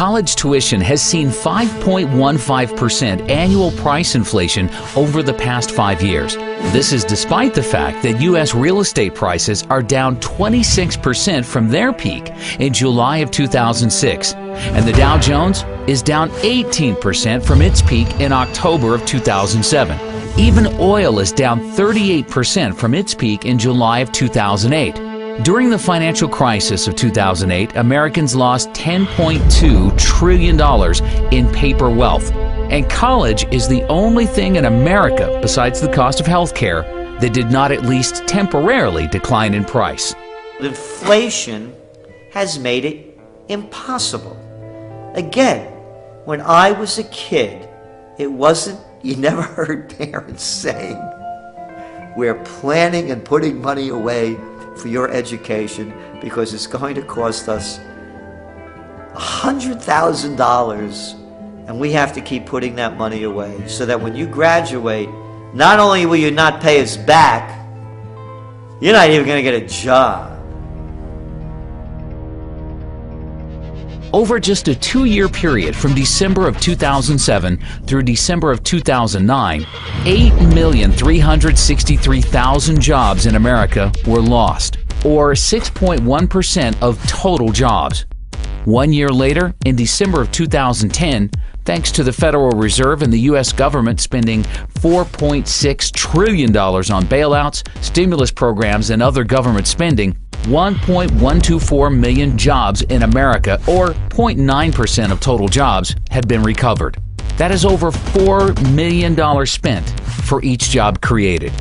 college tuition has seen 5.15% annual price inflation over the past 5 years. This is despite the fact that U.S. real estate prices are down 26% from their peak in July of 2006, and the Dow Jones is down 18% from its peak in October of 2007. Even oil is down 38% from its peak in July of 2008. During the financial crisis of 2008, Americans lost $10.2 trillion in paper wealth. And college is the only thing in America, besides the cost of health care, that did not at least temporarily decline in price. Inflation has made it impossible. Again, when I was a kid, you never heard parents saying, we're planning and putting money away for your education because it's going to cost us $100,000 and we have to keep putting that money away so that when you graduate, not only will you not pay us back, you're not even going to get a job. Over just a 2-year period from December of 2007 through December of 2009, 8,363,000 jobs in America were lost, or 6.1% of total jobs. 1 year later, in December of 2010, thanks to the Federal Reserve and the U.S. government spending $4.6 trillion on bailouts, stimulus programs, and other government spending, 1.124 million jobs in America, or 0.9% of total jobs, had been recovered. That is over $4 million spent for each job created.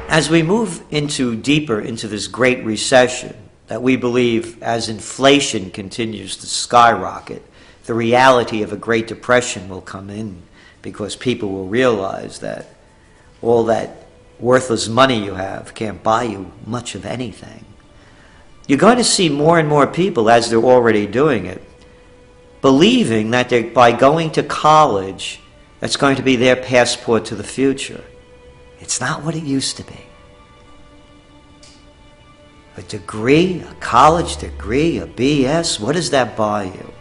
As we move deeper into this great recession that we believe, as inflation continues to skyrocket, the reality of a Great Depression will come in because people will realize that all that worthless money you have can't buy you much of anything. You're going to see more and more people, as they're already doing it, believing that by going to college, that's going to be their passport to the future. It's not what it used to be. A degree, a college degree, a BS, what does that buy you?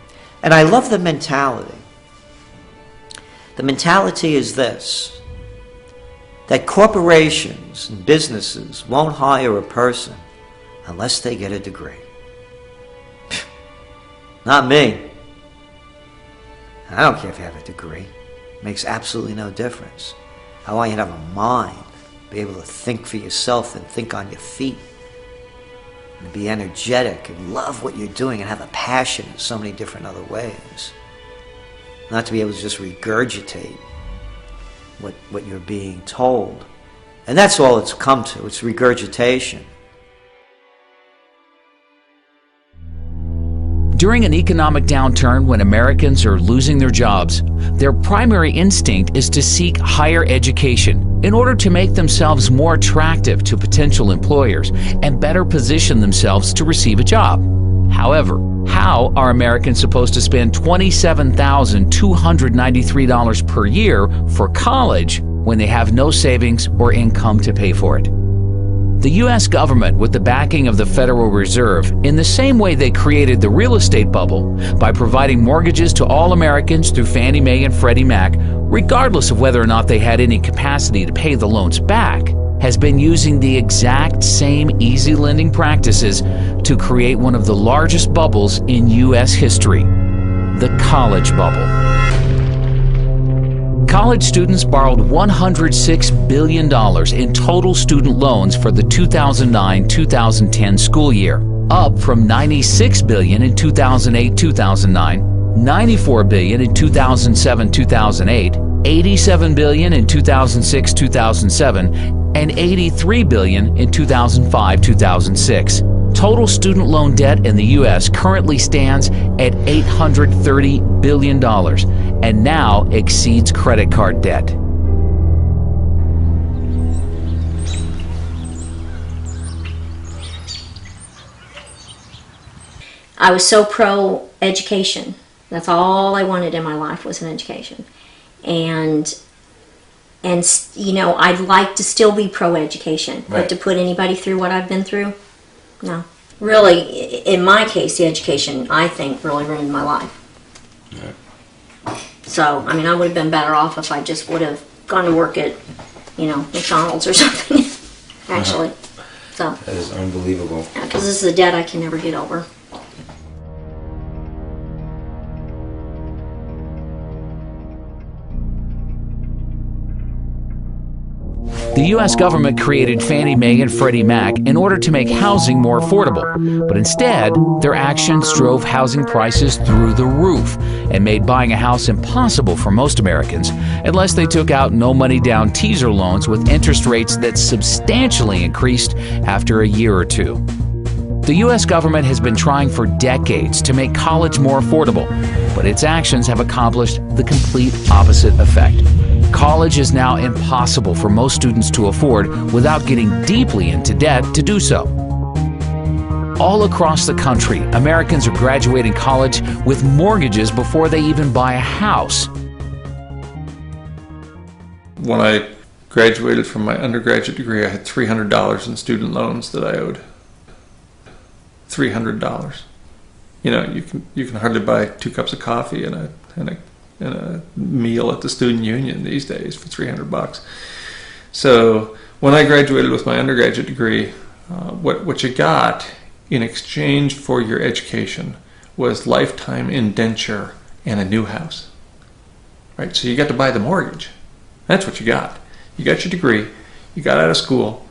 And I love the mentality. The mentality is this, that corporations and businesses won't hire a person unless they get a degree. Not me. I don't care if you have a degree. It makes absolutely no difference. I want you to have a mind, be able to think for yourself and think on your feet, and be energetic and love what you're doing and have a passion in so many different other ways. Not to be able to just regurgitate what you're being told. And that's all it's come to. It's regurgitation. During an economic downturn when Americans are losing their jobs, their primary instinct is to seek higher education in order to make themselves more attractive to potential employers and better position themselves to receive a job. However, how are Americans supposed to spend $27,293 per year for college when they have no savings or income to pay for it? The U.S. government, with the backing of the Federal Reserve, in the same way they created the real estate bubble by providing mortgages to all Americans through Fannie Mae and Freddie Mac, regardless of whether or not they had any capacity to pay the loans back, has been using the exact same easy lending practices to create one of the largest bubbles in U.S. history, the college bubble. College students borrowed $106 billion in total student loans for the 2009-2010 school year, up from $96 billion in 2008-2009, $94 billion in 2007-2008, $87 billion in 2006-2007, and $83 billion in 2005-2006. Total student loan debt in the U.S. currently stands at $830 billion and now exceeds credit card debt. I was so pro-education. That's all I wanted in my life was an education. And you know, I'd like to still be pro-education, but to put anybody through what I've been through, no. really, in my case, the education, I think, really ruined my life. Yeah. So, I mean, I would have been better off if I just would have gone to work at, McDonald's or something, actually. So That is unbelievable. because this is a debt I can never get over. The U.S. government created Fannie Mae and Freddie Mac in order to make housing more affordable. But instead, their actions drove housing prices through the roof and made buying a house impossible for most Americans unless they took out no-money-down teaser loans with interest rates that substantially increased after a year or two. The U.S. government has been trying for decades to make college more affordable, but its actions have accomplished the complete opposite effect. College is now impossible for most students to afford without getting deeply into debt to do so. All across the country, Americans are graduating college with mortgages before they even buy a house. When I graduated from my undergraduate degree, I had $300 in student loans that I owed. $300. You can hardly buy 2 cups of coffee and a meal at the student union these days for $300. So when I graduated with my undergraduate degree, what you got in exchange for your education was lifetime indenture and a new house. Right? So you got to buy the mortgage. That's what you got. You got your degree, you got out of school,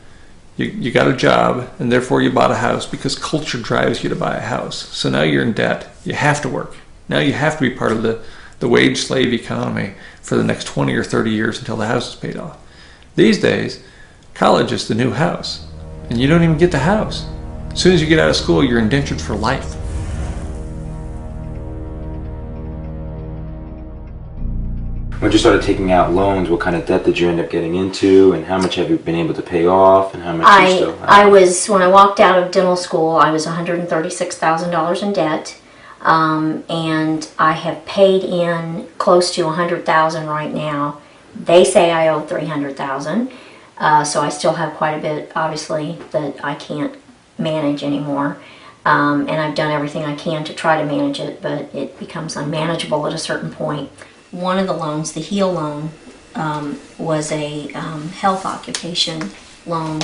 you got a job, and therefore you bought a house because culture drives you to buy a house. So now you're in debt. You have to work. Now you have to be part of the wage slave economy for the next 20 or 30 years until the house is paid off. These days, college is the new house, and you don't even get the house. As soon as you get out of school, you're indentured for life. When you started taking out loans, what kind of debt did you end up getting into, and how much have you been able to pay off, and how much do you still have? When I walked out of dental school, I was $136,000 in debt. And I have paid in close to $100,000 right now. They say I owe $300,000, so I still have quite a bit, obviously, that I can't manage anymore. And I've done everything I can to try to manage it, but it becomes unmanageable at a certain point. One of the loans, the HEAL loan, was a health occupation loan,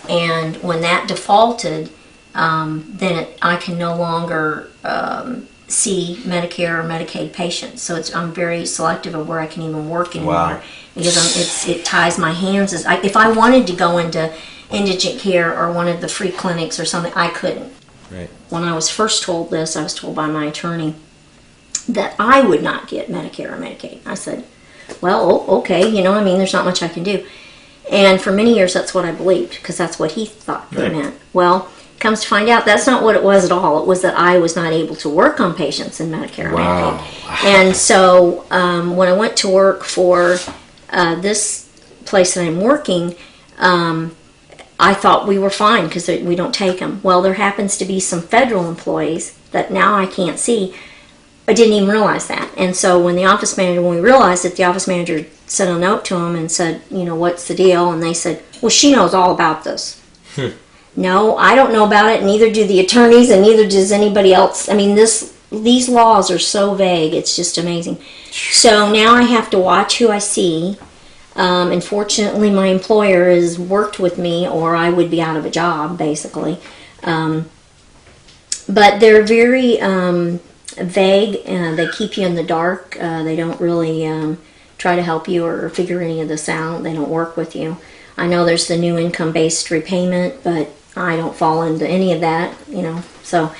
and when that defaulted, then I can no longer see Medicare or Medicaid patients. So I'm very selective of where I can even work anymore. Wow. Because it ties my hands. If I wanted to go into indigent care or one of the free clinics or something, I couldn't. Right. When I was first told this, I was told by my attorney that I would not get Medicare or Medicaid. I said, well, okay, there's not much I can do. And for many years, that's what I believed, because that's what he thought it meant. Well, comes to find out, that's not what it was at all. It was that I was not able to work on patients in Medicare or Medicaid. And so when I went to work for this place that I'm working, I thought we were fine because we don't take them. Well, there happens to be some federal employees that now I can't see. I didn't even realize that. And so when we realized it, the office manager sent a note to them and said, what's the deal? And they said, well, she knows all about this. No, I don't know about it, neither do the attorneys, and neither does anybody else. I mean, these laws are so vague, it's just amazing. So now I have to watch who I see. And fortunately, my employer has worked with me, or I would be out of a job, basically. But they're very vague, and they keep you in the dark. They don't really try to help you or figure any of this out. They don't work with you. I know there's the new income-based repayment, but I don't fall into any of that, So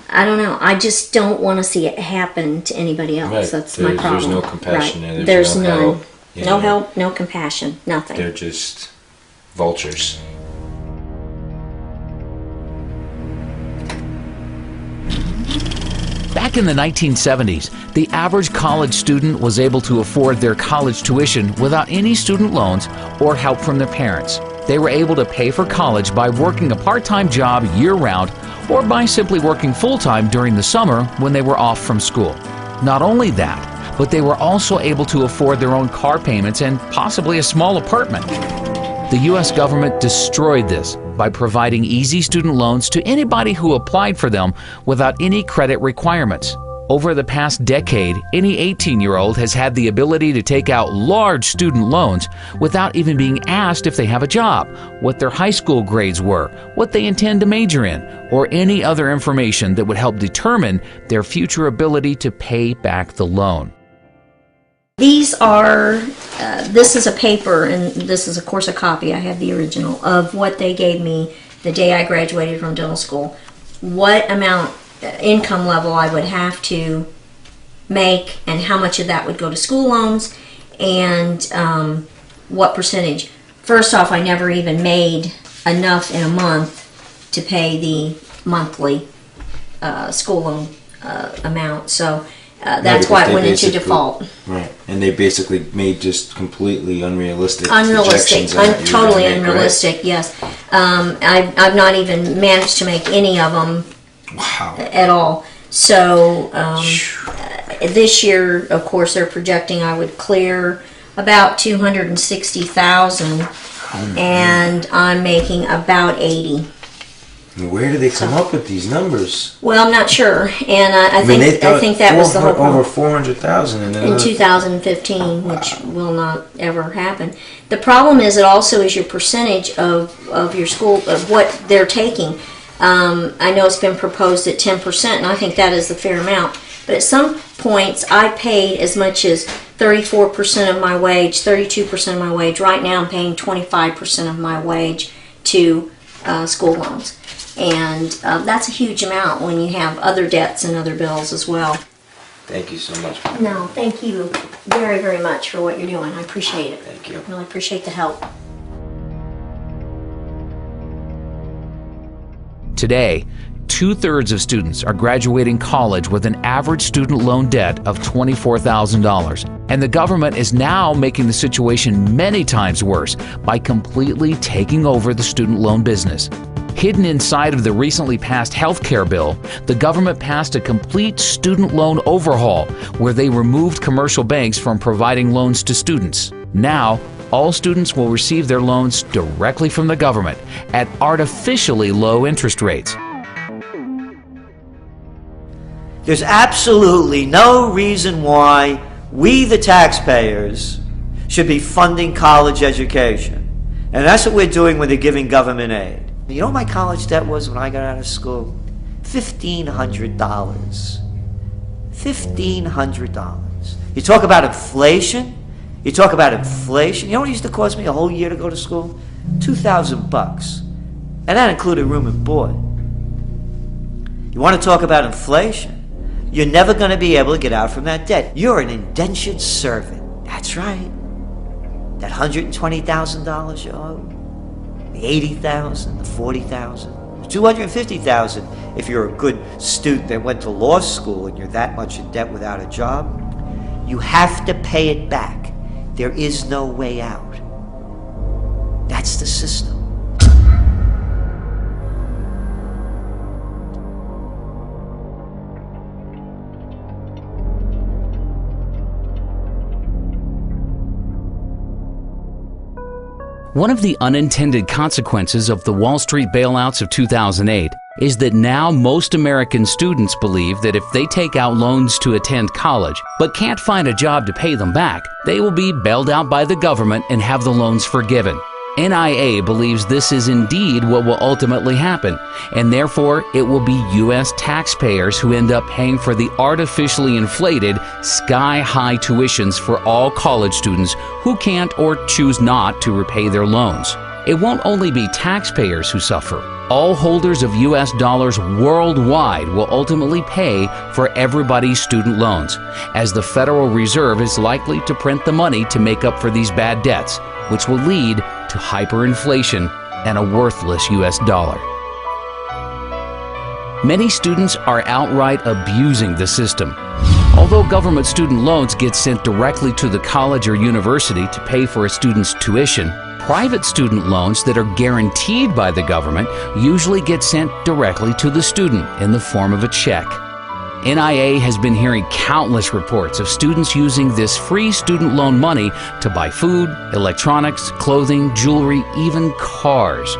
I don't know. I just don't want to see it happen to anybody else. Right. That's my problem. There's no compassion there. There's no none. help. No help, no compassion, nothing. They're just vultures. Back in the 1970s, the average college student was able to afford their college tuition without any student loans or help from their parents. They were able to pay for college by working a part-time job year-round or by simply working full-time during the summer when they were off from school. Not only that, but they were also able to afford their own car payments and possibly a small apartment. The U.S. government destroyed this by providing easy student loans to anybody who applied for them without any credit requirements. Over the past decade, any 18-year-old has had the ability to take out large student loans without even being asked if they have a job, what their high school grades were, what they intend to major in, or any other information that would help determine their future ability to pay back the loan. These are, this is a paper, and this is of course a copy, I have the original, of what they gave me the day I graduated from dental school. What amount, income level I would have to make, and how much of that would go to school loans, and what percentage. First off, I never even made enough in a month to pay the monthly school loan amount, so that's why it went into default. Right, and they basically made just completely unrealistic Unrealistic, projections totally unrealistic, yes. I've not even managed to make any of them. Wow. At all. So this year, of course, they're projecting I would clear about 260,000, and I'm making about 80. Where do they come up with these numbers? Well, I'm not sure, and I think that was the whole problem. Over 400,000 in 2015, which will not ever happen. The problem is, it also is your percentage of your school, of what they're taking. I know it's been proposed at 10%, and I think that is the fair amount. But at some points, I paid as much as 34% of my wage, 32% of my wage. Right now, I'm paying 25% of my wage to school loans. And that's a huge amount when you have other debts and other bills as well. Thank you so much. No, thank you very, very much for what you're doing. I appreciate it. Thank you. Really appreciate the help. Today, 2/3 of students are graduating college with an average student loan debt of $24,000. And the government is now making the situation many times worse by completely taking over the student loan business. Hidden inside of the recently passed health care bill, the government passed a complete student loan overhaul where they removed commercial banks from providing loans to students. Now, all students will receive their loans directly from the government at artificially low interest rates. There's absolutely no reason why we, the taxpayers, should be funding college education. And that's what we're doing when they're giving government aid. You know what my college debt was when I got out of school? $1,500. $1,500. You talk about inflation? You talk about inflation. You know what it used to cost me a whole year to go to school? $2,000. And that included room and board. You want to talk about inflation? You're never going to be able to get out from that debt. You're an indentured servant. That's right. That $120,000 you owe, the $80,000, the $40,000, $250,000 if you're a good student that went to law school and you're that much in debt without a job. You have to pay it back. There is no way out. That's the system. One of the unintended consequences of the Wall Street bailouts of 2008 is that now most American students believe that if they take out loans to attend college but can't find a job to pay them back, they will be bailed out by the government and have the loans forgiven. NIA believes this is indeed what will ultimately happen, and therefore it will be U.S. taxpayers who end up paying for the artificially inflated, sky-high tuitions for all college students who can't or choose not to repay their loans. It won't only be taxpayers who suffer. All holders of U.S. dollars worldwide will ultimately pay for everybody's student loans, as the Federal Reserve is likely to print the money to make up for these bad debts, which will lead to hyperinflation and a worthless U.S. dollar. Many students are outright abusing the system. Although government student loans get sent directly to the college or university to pay for a student's tuition, private student loans that are guaranteed by the government usually get sent directly to the student in the form of a check. NIA has been hearing countless reports of students using this free student loan money to buy food, electronics, clothing, jewelry, even cars.